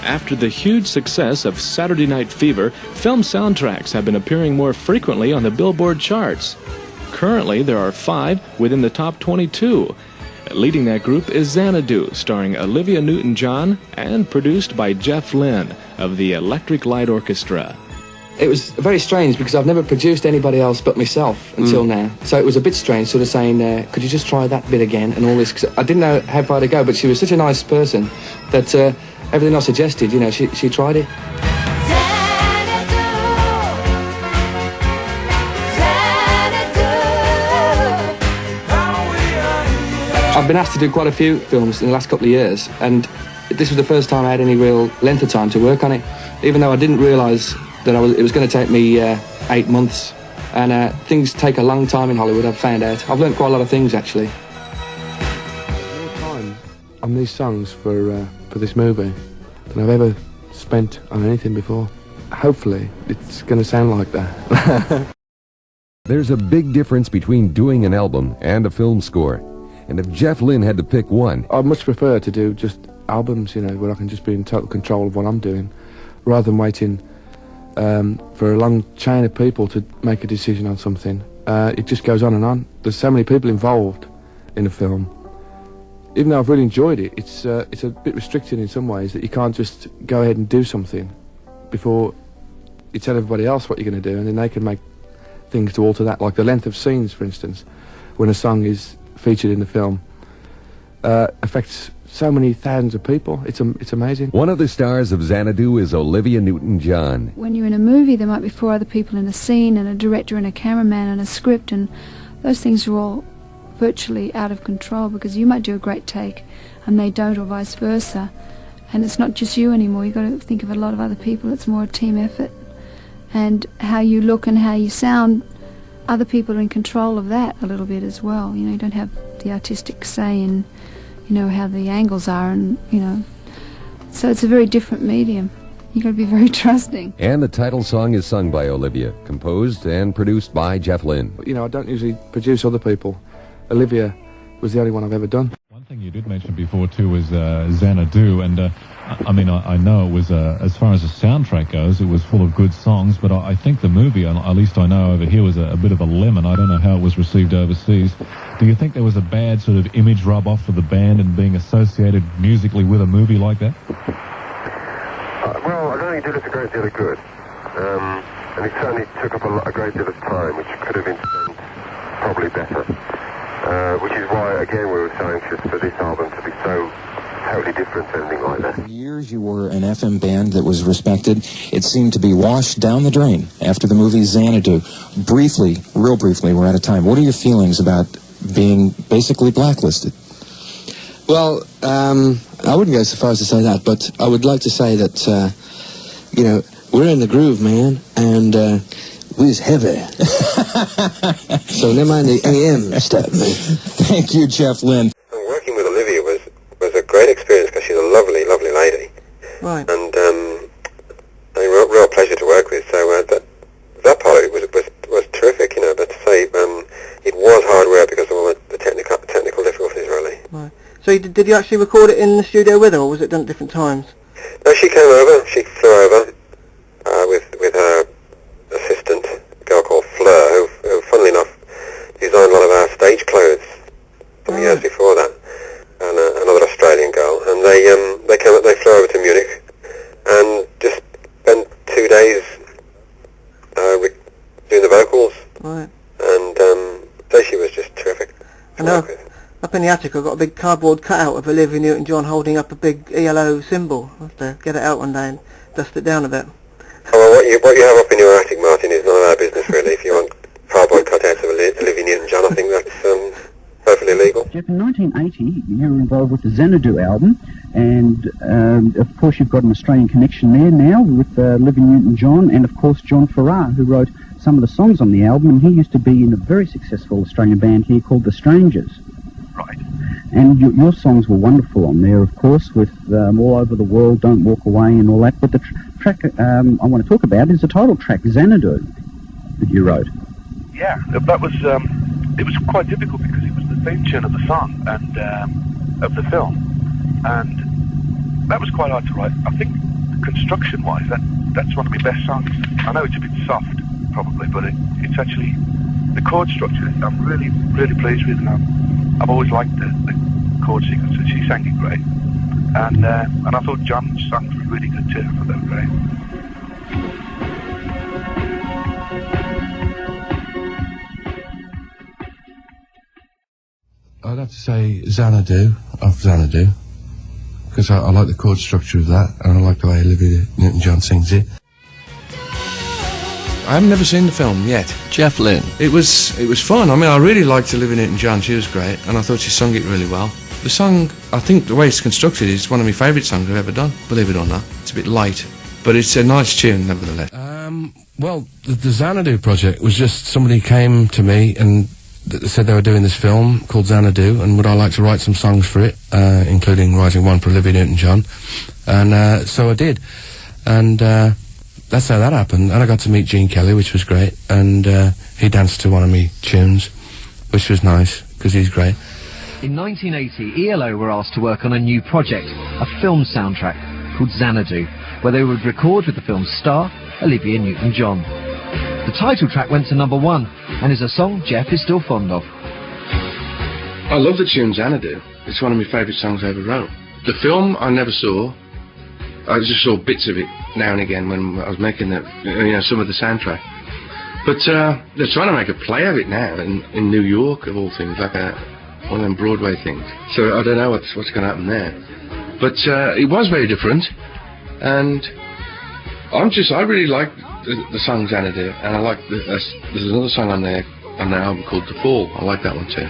After the huge success of Saturday Night Fever, film soundtracks have been appearing more frequently on the Billboard charts. Currently, there are 5 within the top 22. Leading that group is Xanadu, starring Olivia Newton-John and produced by Jeff Lynne of the Electric Light Orchestra. It was very strange because I've never produced anybody else but myself until now. So it was a bit strange sort of saying, could you just try that bit again and all this? 'Cause I didn't know how far to go, but she was such a nice person that everything I suggested, you know, she tried it. I've been asked to do quite a few films in the last couple of years, and this was the first time I had any real length of time to work on it, even though I didn't realise that it was going to take me 8 months. And things take a long time in Hollywood, I've found out. I've learned quite a lot of things, actually. More time on these songs for this movie than I've ever spent on anything before. Hopefully, it's going to sound like that. There's a big difference between doing an album and a film score. And if Jeff Lynne had to pick one, I'd much prefer to do just albums, you know, where I can just be in total control of what I'm doing, rather than waiting for a long chain of people to make a decision on something. It just goes on and on. There's so many people involved in a film. Even though I've really enjoyed it, it's a bit restricted in some ways that you can't just go ahead and do something before you tell everybody else what you're going to do, and then they can make things to alter that, like the length of scenes, for instance, when a song is featured in the film, affects so many thousands of people. It's amazing. One of the stars of Xanadu is Olivia Newton-John. When you're in a movie, there might be 4 other people in a scene, and a director and a cameraman and a script, and those things are all virtually out of control, because you might do a great take and they don't, or vice versa. And it's not just you anymore. You've got to think of a lot of other people. It's more a team effort. And how you look and how you sound, other people are in control of that a little bit as well. You know, you don't have the artistic say in, you know, how the angles are, and, you know. So it's a very different medium. You've got to be very trusting. And the title song is sung by Olivia, composed and produced by Jeff Lynne. You know, I don't usually produce other people. Olivia was the only one I've ever done. One thing you did mention before too was Xanadu, and I mean, I know it was, as far as the soundtrack goes, it was full of good songs, but I think the movie, at least I know over here, was a bit of a lemon. I don't know how it was received overseas. Do you think there was a bad sort of image rub-off for the band and being associated musically with a movie like that? Well, I don't think it did us a great deal of good. And it certainly took up a great deal of time, which could have been spent probably better. Which is why, again, we were so anxious for this album to be so totally different to anything like that. For years, you were an FM band that was respected. It seemed to be washed down the drain after the movie Xanadu. Briefly, real briefly, we're out of time. What are your feelings about being basically blacklisted? Well, I wouldn't go so far as to say that, but I would like to say that, you know, we're in the groove, man, and we's heavy. So never mind the AM stuff, man. Thank you, Jeff Lynne. Working with Olivia was a great experience because she's a lovely, lovely lady. Right. And a real pleasure to work with. So that part of it was terrific, you know. But to say it was hard work because of all the technical difficulties, really. Right. So did you actually record it in the studio with her, or was it done at different times? No, she came over. She flew over with her assistant, a girl called Fleur, who funnily enough, designed a lot of our stage clothes from years before that, and another Australian girl, and they flew over to Munich and just spent 2 days doing the vocals. Right. And so she was just terrific to work with. Up in the attic, I've got a big cardboard cutout of Olivia Newton-John holding up a big ELO symbol. I'll have to get it out one day and dust it down a bit. Oh, well, what you have up in your attic, Martin, is none of our business, really. If you want cardboard cutouts of Olivia Newton-John, I think that's perfectly legal. Jeff, in 1980, you were involved with the Xanadu album, and of course you've got an Australian connection there now with Olivia Newton-John, and of course John Farrar, who wrote some of the songs on the album, and he used to be in a very successful Australian band here called The Strangers. Right. And your songs were wonderful on there, of course, with All Over the World, Don't Walk Away and all that. But the track I want to talk about is the title track, Xanadu, that you wrote. Yeah, that was, it was quite difficult because it was the theme tune of the song and of the film. And that was quite hard to write. I think construction-wise, that's one of my best songs. I know it's a bit soft, probably, but it's actually the chord structure. I'm really, really pleased with, and I've always liked the chord sequence, and she sang it great. And I thought John's songs were really good too. I thought they were great. I'd have to say Xanadu, of Xanadu, because I like the chord structure of that, and I like the way Olivia Newton-John sings it. I haven't never seen the film yet. Jeff Lynne. It was fun. I mean, I really liked Olivia Newton-John. She was great, and I thought she sung it really well. The song, I think the way it's constructed is one of my favourite songs I've ever done, believe it or not. It's a bit light, but it's a nice tune, nevertheless. Well, the Xanadu project was just somebody came to me and said they were doing this film called Xanadu, and would I like to write some songs for it, including writing one for Olivia Newton-John. And so I did. And that's how that happened. And I got to meet Gene Kelly, which was great, and he danced to one of my tunes, which was nice, because he's great. In 1980, ELO were asked to work on a new project, a film soundtrack called Xanadu, where they would record with the film's star, Olivia Newton-John. The title track went to #1 and is a song Jeff is still fond of. I love the tune Xanadu. It's one of my favourite songs I ever wrote. The film I never saw. I just saw bits of it now and again when I was making some of the soundtrack. But they're trying to make a play of it now in New York, of all things, like one of them Broadway things. So I don't know what's going to happen there. But it was very different, and I really like the song Xanadu, and I like there's another song on the album called The Fall. I like that one too.